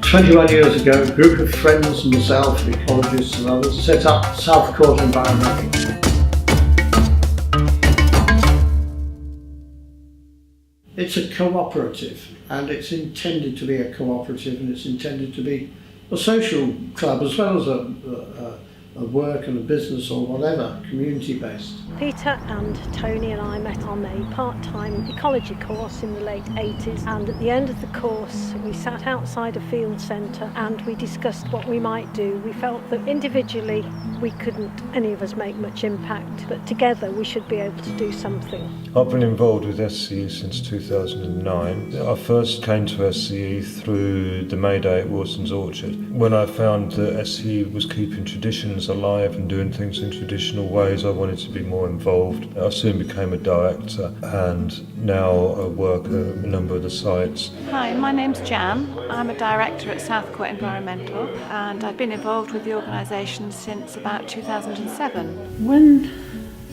21 years ago, a group of friends and myself, ecologists and others, set up South Court Environmental. It's a cooperative, and it's intended to be a cooperative, and it's intended to be a social club as well as a work and a business or whatever, community-based. Peter and Tony and I met on a part-time ecology course in the late 80s, and at the end of the course we sat outside a field centre and we discussed what we might do. We felt that individually we couldn't, any of us, make much impact, but together we should be able to do something. I've been involved with SCE since 2009. I first came to SCE through the May Day at Wilson's Orchard. When I found that SCE was keeping traditions alive and doing things in traditional ways, I wanted to be more involved. I soon became a director and now I work at a number of the sites. Hi, my name's Jan. I'm a director at South Court Environmental and I've been involved with the organisation since about 2007. When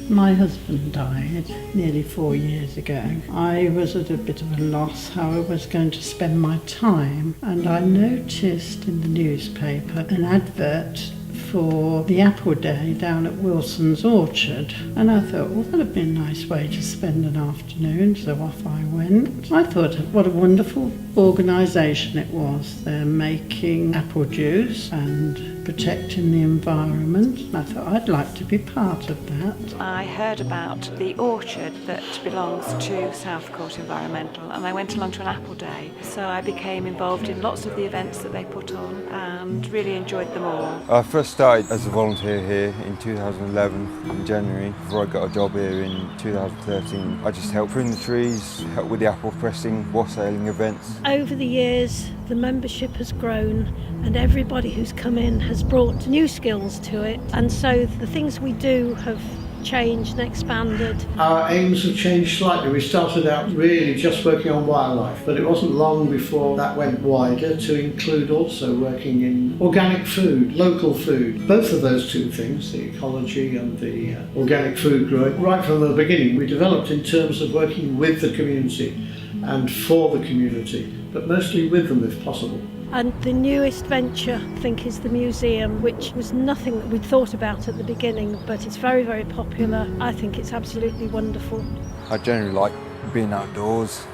my husband died nearly 4 years ago, I was at a bit of a loss how I was going to spend my time, and I noticed in the newspaper an advert for the apple day down at Wilson's Orchard, and I thought, well, that'd be a nice way to spend an afternoon, so off I went. I thought what a wonderful organisation it was. They're making apple juice and protecting the environment. I thought I'd like to be part of that. I heard about the orchard that belongs to South Court Environmental and I went along to an apple day, so I became involved in lots of the events that they put on and really enjoyed them all. I first started as a volunteer here in 2011 in January. Before I got a job here in 2013, I just helped prune the trees, helped with the apple pressing, wassailing events. Over the years the membership has grown and everybody who's come in has brought new skills to it, and so the things we do have changed and expanded. Our aims have changed slightly. We started out really just working on wildlife, but it wasn't long before that went wider to include also working in organic food, local food. Both of those two things, the ecology and the organic food growing, right from the beginning we developed in terms of working with the community and for the community, but mostly with them if possible. And the newest venture, I think, is the museum, which was nothing that we'd thought about at the beginning, but it's very, very popular. I think it's absolutely wonderful. I generally like being outdoors,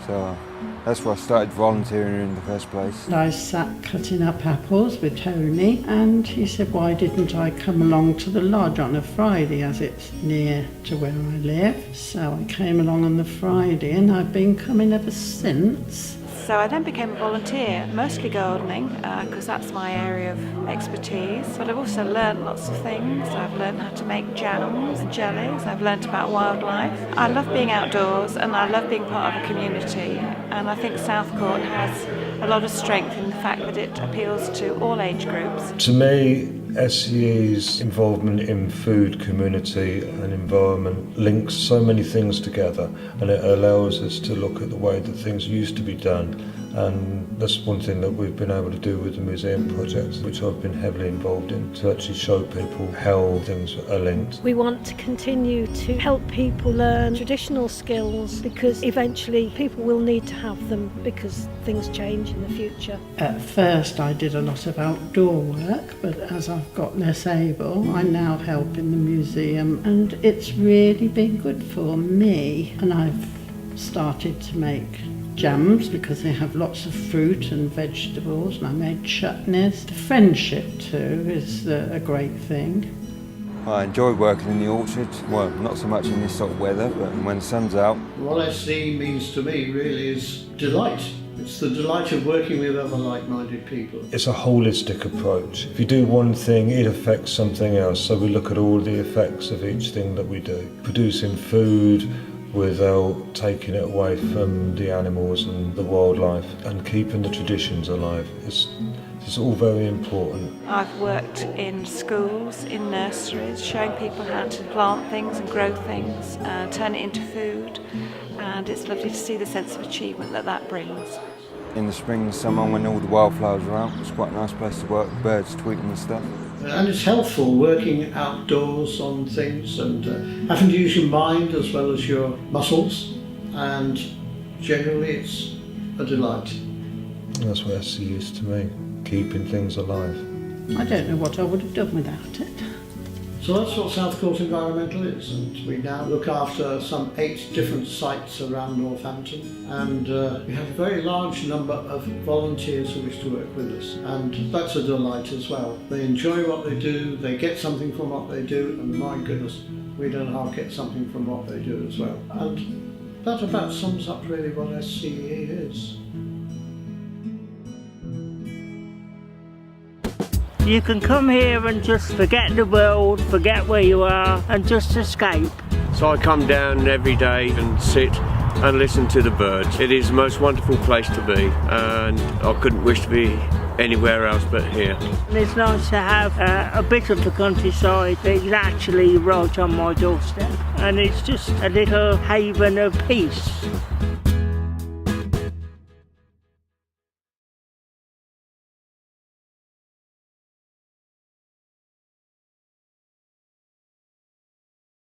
so that's why I started volunteering in the first place. I sat cutting up apples with Tony, and he said, why didn't I come along to the lodge on a Friday, as it's near to where I live? So I came along on the Friday and I've been coming ever since. So I then became a volunteer, mostly gardening, because that's my area of expertise. But I've also learnt lots of things. I've learnt how to make jams and jellies. I've learnt about wildlife. I love being outdoors and I love being part of a community. And I think South Court has a lot of strength in the fact that it appeals to all age groups. To me, SCE's involvement in food, community and environment links so many things together, and it allows us to look at the way that things used to be done, and that's one thing that we've been able to do with the museum project, which I've been heavily involved in, to actually show people how things are linked. We want to continue to help people learn traditional skills because eventually people will need to have them because things change in the future. At first I did a lot of outdoor work, but as I've got less able, I now help in the museum, and it's really been good for me. And I've started to make jams because they have lots of fruit and vegetables, and I made chutneys. The friendship too is a great thing. I enjoy working in the orchard, well, not so much in this sort of weather, but when the sun's out. What SCE means to me really is delight. It's the delight of working with other like-minded people. It's a holistic approach. If you do one thing, it affects something else, so we look at all the effects of each thing that we do. Producing food without taking it away from the animals and the wildlife, and keeping the traditions alive. It's all very important. I've worked in schools, in nurseries, showing people how to plant things and grow things, turn it into food, and it's lovely to see the sense of achievement that brings. In the spring and summer, when all the wildflowers are out, it's quite a nice place to work, birds tweeting and stuff. And it's helpful working outdoors on things and having to use your mind as well as your muscles, and generally it's a delight. That's what SCE is to me, keeping things alive. I don't know what I would have done without it. So that's what South Court Environmental is, and we now look after some 8 different sites around Northampton, and we have a very large number of volunteers who wish to work with us, and that's a delight as well. They enjoy what they do, they get something from what they do, and my goodness, we don't half get something from what they do as well. And that about sums up really what SCE is. You can come here and just forget the world, forget where you are, and just escape. So I come down every day and sit and listen to the birds. It is the most wonderful place to be, and I couldn't wish to be anywhere else but here. And it's nice to have a bit of the countryside that's actually right on my doorstep, and it's just a little haven of peace.